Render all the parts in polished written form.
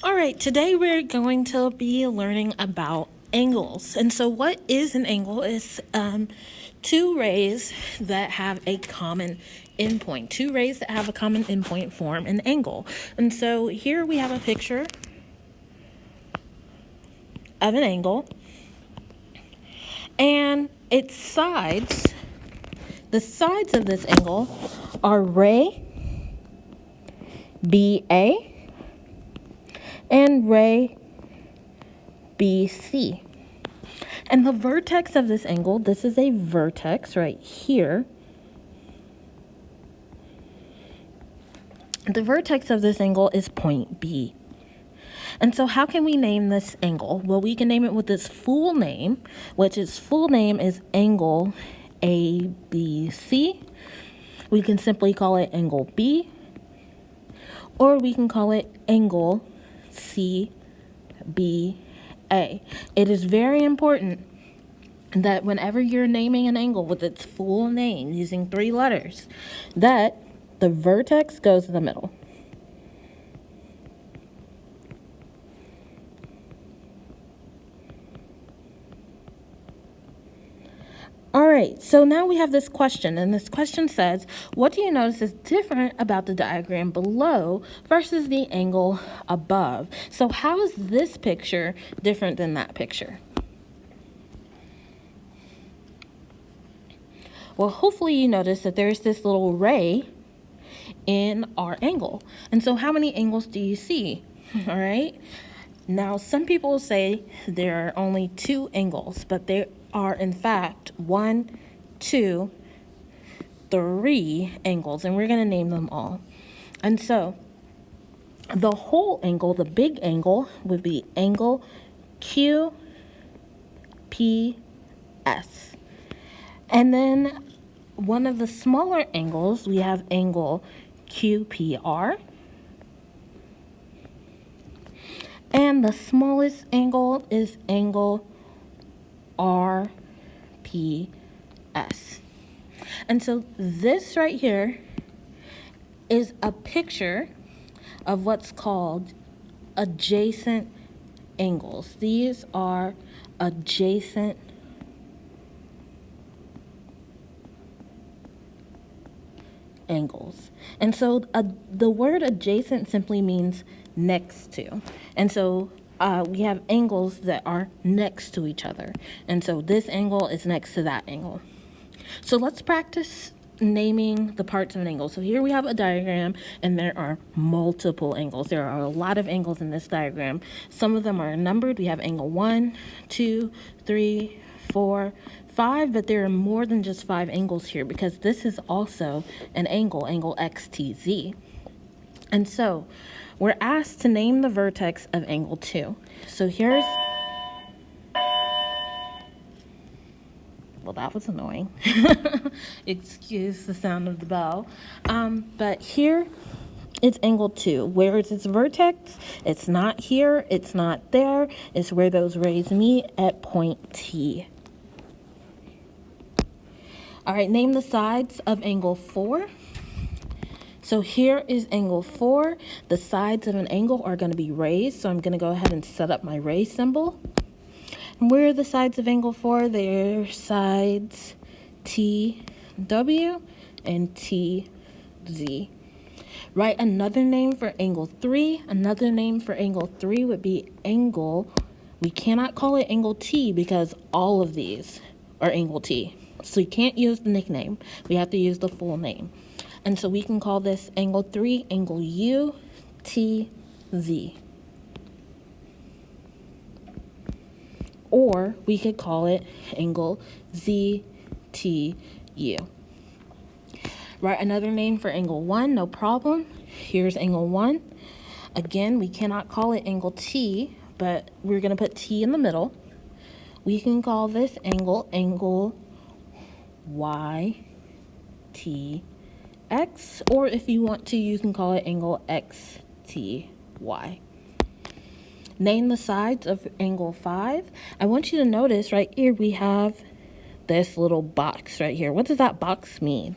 All right, today we're going to be learning about angles. And so, what is an angle? Is two rays that have a common endpoint. Two rays that have a common endpoint form an angle. And so, here we have a picture of an angle, and its sides. The sides of this angle are ray BA and ray BC. And the vertex of this angle, this is a vertex right here. The vertex of this angle is point B. And so how can we name this angle? Well, we can name it with its full name, which its full name is angle ABC. We can simply call it angle B, or we can call it angle CBA. It is very important that whenever you're naming an angle with its full name using 3 letters, that the vertex goes in the middle. All right, so now we have this question, and this question says, what do you notice is different about the diagram below versus the angle above? So how is this picture different than that picture? Well, hopefully you notice that there's this little ray in our angle. And so how many angles do you see? All right. Now, some people say there are only 2 angles, but there are in fact 1, 2, 3 angles, and we're going to name them all. And so the whole angle, the big angle, would be angle QPS. And then one of the smaller angles, we have angle QPR. And the smallest angle is angle RPS. And so this right here is a picture of what's called adjacent angles. These are adjacent angles. And so the word adjacent simply means next to. And so we have angles that are next to each other. And so this angle is next to that angle. So let's practice naming the parts of an angle. So here we have a diagram, and there are multiple angles. There are a lot of angles in this diagram. Some of them are numbered. We have angle 1, 2, 3, 4, 5, but there are more than just 5 angles here because this is also an angle, angle XTZ. And so we're asked to name the vertex of angle 2. So here's, well, that was annoying. Excuse the sound of the bell. But here it's angle 2. Where is its vertex? It's not here, it's not there. It's where those rays meet at point T. All right, name the sides of angle 4. So here is angle 4. The sides of an angle are going to be rays, so I'm going to go ahead and set up my ray symbol. And where are the sides of angle 4? They're sides TW and TZ. Write another name for angle 3. Another name for angle 3 would be angle. We cannot call it angle T because all of these are angle T. So you can't use the nickname. We have to use the full name. And so we can call this angle 3, angle UTZ. Or we could call it angle ZTU. Write another name for angle 1, no problem. Here's angle 1. Again, we cannot call it angle T, but we're going to put T in the middle. We can call this angle YTX, or if you want to, you can call it angle XTY. Name the sides of angle 5. I want you to notice right here we have this little box right here. What does that box mean?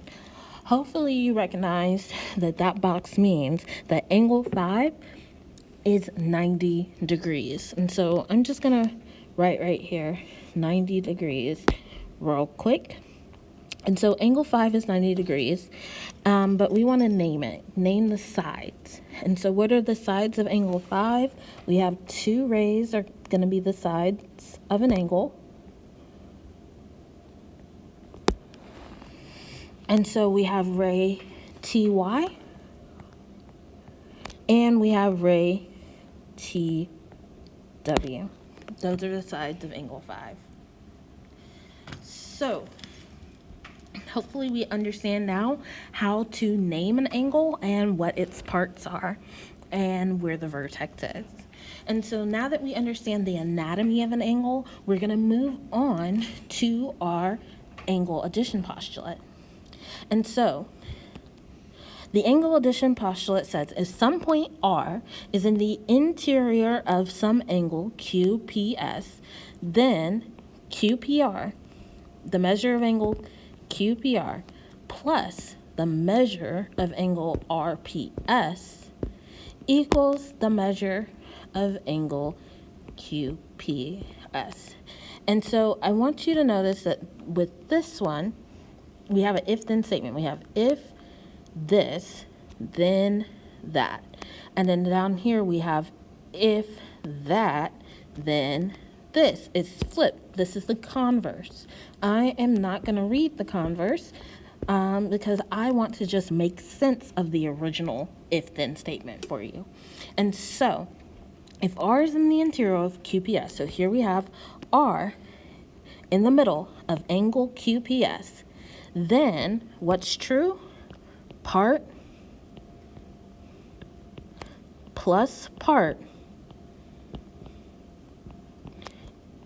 Hopefully you recognize that that box means that angle 5 is 90 degrees. And so I'm just going to write right here 90 degrees real quick. And so angle 5 is 90 degrees, but we want to name it. Name the sides. And so what are the sides of angle 5? We have 2 rays are going to be the sides of an angle. And so we have ray TY, and we have ray TW. Those are the sides of angle 5. So hopefully we understand now how to name an angle and what its parts are and where the vertex is. And so now that we understand the anatomy of an angle, we're going to move on to our angle addition postulate. And so the angle addition postulate says if some point R is in the interior of some angle QPS, then QPR, the measure of angle QPR, plus the measure of angle RPS equals the measure of angle QPS. And so I want you to notice that with this one, we have an if-then statement. We have if this, then that. And then down here we have if that, then this. It's flipped. This is the converse. I am not going to read the converse because I want to just make sense of the original if-then statement for you. And so if R is in the interior of QPS, so here we have R in the middle of angle QPS, then what's true? Part plus part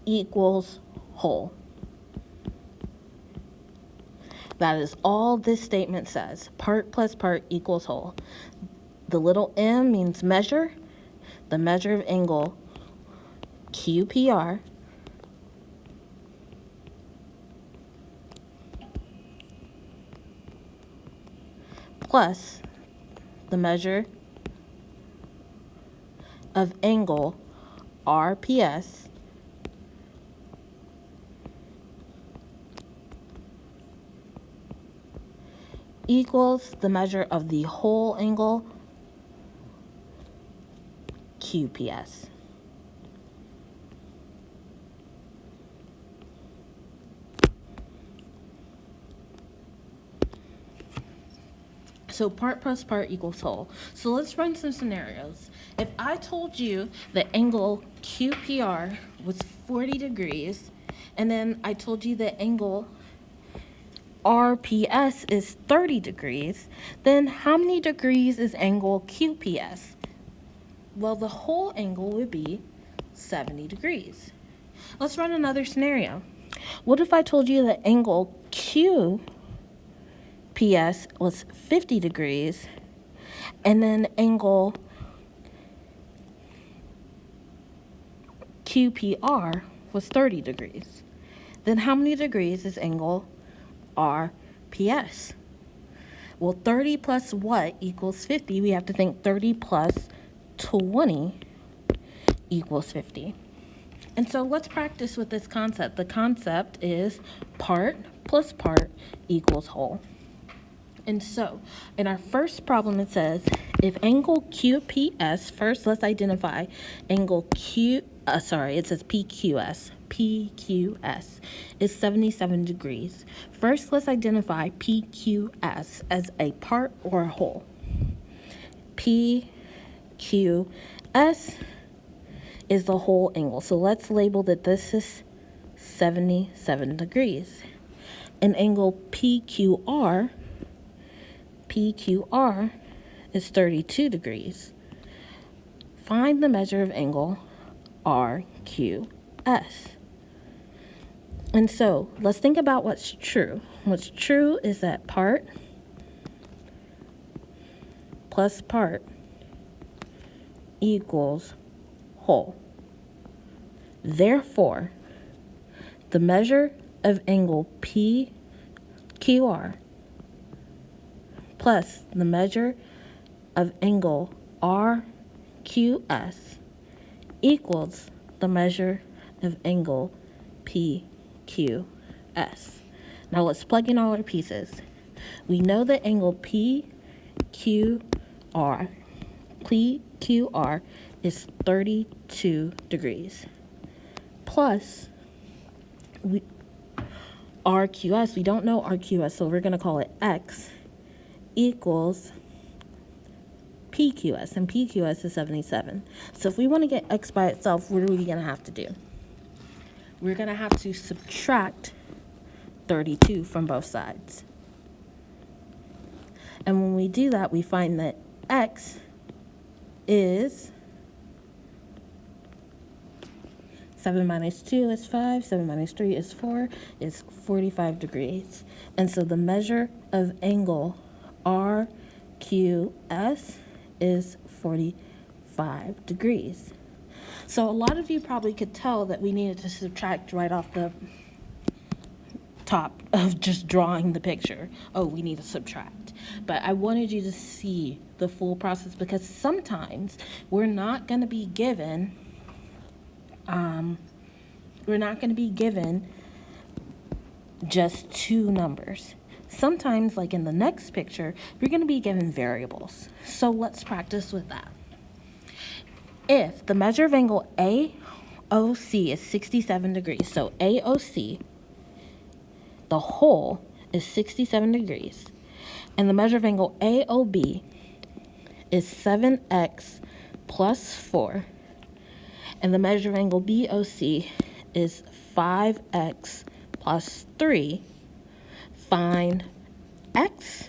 equals whole. That is all this statement says. Part plus part equals whole. The little m means measure. The measure of angle QPR plus the measure of angle RPS equals the measure of the whole angle QPS. So part plus part equals whole. So let's run some scenarios. If I told you that angle QPR was 40 degrees, and then I told you that angle RPS is 30 degrees, then how many degrees is angle QPS? Well, the whole angle would be 70 degrees. Let's run another scenario. What if I told you that angle QPS was 50 degrees, and then angle QPR was 30 degrees? Then how many degrees is angle RPS? Well, 30 plus what equals 50? We have to think 30 plus 20 equals 50. And so let's practice with this concept. The concept is part plus part equals whole. And so in our first problem, it says if angle QPS, first let's identify angle it says PQS. PQS is 77 degrees. First, let's identify PQS as a part or a whole. PQS is the whole angle. So let's label that this is 77 degrees. And angle PQR is 32 degrees. Find the measure of angle RQS. And so let's think about what's true. What's true is that part plus part equals whole. Therefore, the measure of angle PQR plus the measure of angle RQS QS equals the measure of angle PQS. Now let's plug in all our pieces. We know that angle PQR is 32 degrees. Plus, RQS, we don't know RQS, so we're going to call it X equals PQS, and PQS is 77. So if we want to get X by itself, what are we going to have to do? We're going to have to subtract 32 from both sides. And when we do that, we find that X is 7 minus 2 is 5, 7 minus 3 is 4, is 45 degrees. And so the measure of angle RQS is 45 degrees. So a lot of you probably could tell that we needed to subtract right off the top of just drawing the picture. Oh, we need to subtract. But I wanted you to see the full process, because sometimes we're not going to be given just two numbers. Sometimes, like in the next picture, we're going to be given variables. So let's practice with that. If the measure of angle AOC is 67 degrees, so AOC, the whole, is 67 degrees, and the measure of angle AOB is 7x plus 4, and the measure of angle BOC is 5x plus 3, find x,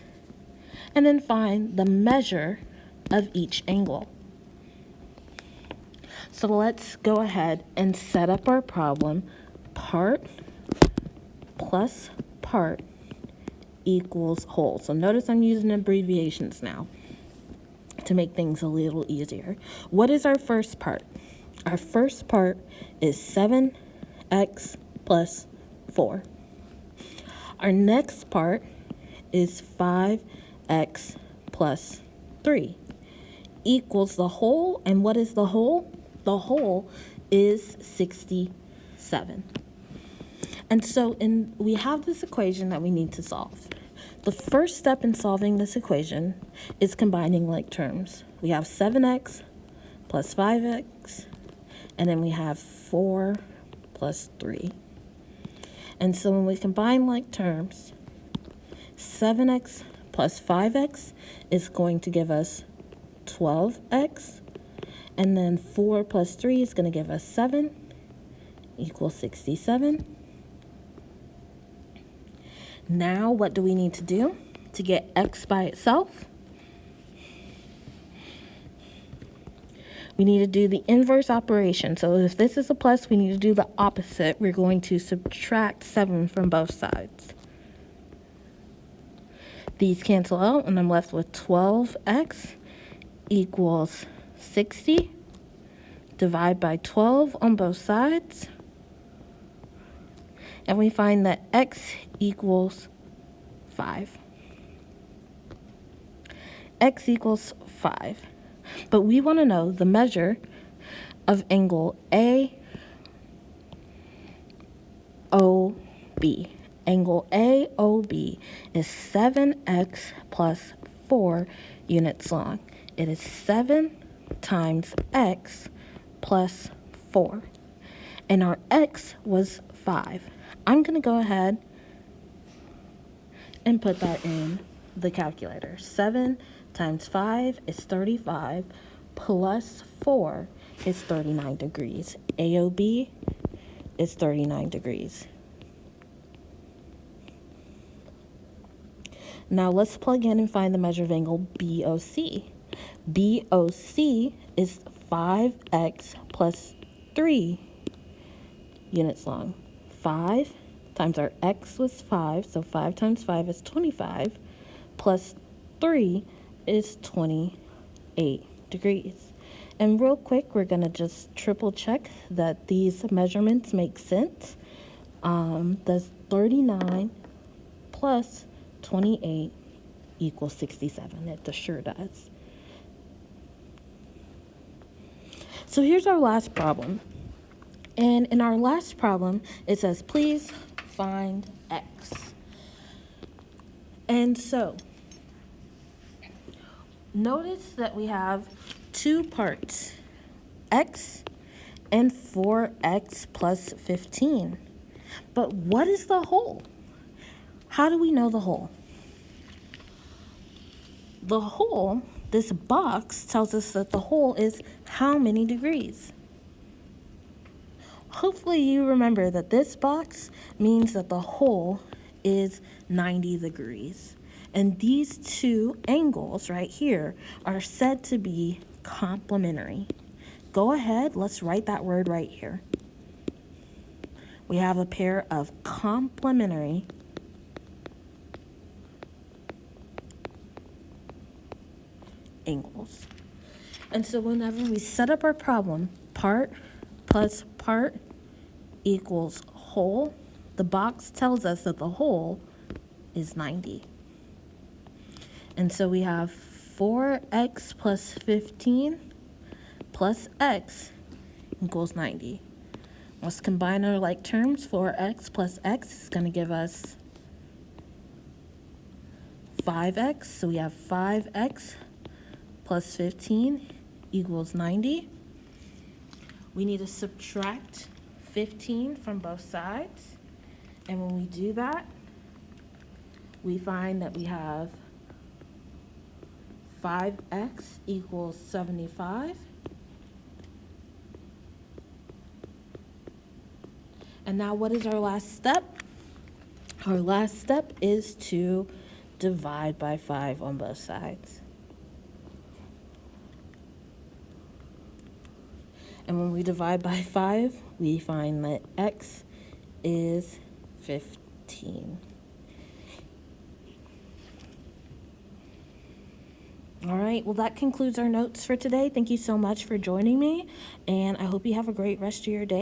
and then find the measure of each angle. So let's go ahead and set up our problem. Part plus part equals whole. So notice I'm using abbreviations now to make things a little easier. What is our first part? Our first part is 7x plus 4. Our next part is 5x plus 3 equals the whole. And what is the whole? The whole is 67. And so we have this equation that we need to solve. The first step in solving this equation is combining like terms. We have 7x plus 5x, and then we have 4 plus 3. And so when we combine like terms, 7x plus 5x is going to give us 12x, and then 4 plus 3 is going to give us 7, equals 67. Now what do we need to do to get x by itself? We need to do the inverse operation. So if this is a plus, we need to do the opposite. We're going to subtract 7 from both sides. These cancel out, and I'm left with 12x equals 60. Divide by 12 on both sides. And we find that x equals 5. X equals 5. But we want to know the measure of angle AOB. Angle AOB is 7x plus 4 units long. It is 7 times x plus 4. And our x was 5. I'm going to go ahead and put that in the calculator. 7 times 5 is 35, plus 4 is 39 degrees. AOB is 39 degrees. Now let's plug in and find the measure of angle BOC. BOC is 5x plus 3 units long. 5 times our x was 5, so 5 times 5 is 25, plus 3 is 28 degrees. And real quick, we're going to just triple check that these measurements make sense. Does 39 plus 28 equals 67? It sure does. So here's our last problem. And in our last problem, it says, please find x. And so, notice that we have two parts, x and 4x plus 15. But what is the whole? How do we know the whole? The whole, this box tells us that the whole is how many degrees? Hopefully you remember that this box means that the whole is 90 degrees. And these two angles right here are said to be complementary. Go ahead, let's write that word right here. We have a pair of complementary angles. And so whenever we set up our problem, part plus part equals whole, the box tells us that the whole is 90. And so we have 4x plus 15 plus x equals 90. Let's combine our like terms. 4x plus x is going to give us 5x. So we have 5x plus 15 equals 90. We need to subtract 15 from both sides. And when we do that, we find that we have 5x equals 75. And now what is our last step? Our last step is to divide by 5 on both sides. And when we divide by 5, we find that x is 15. All right, well, that concludes our notes for today. Thank you so much for joining me, and I hope you have a great rest of your day.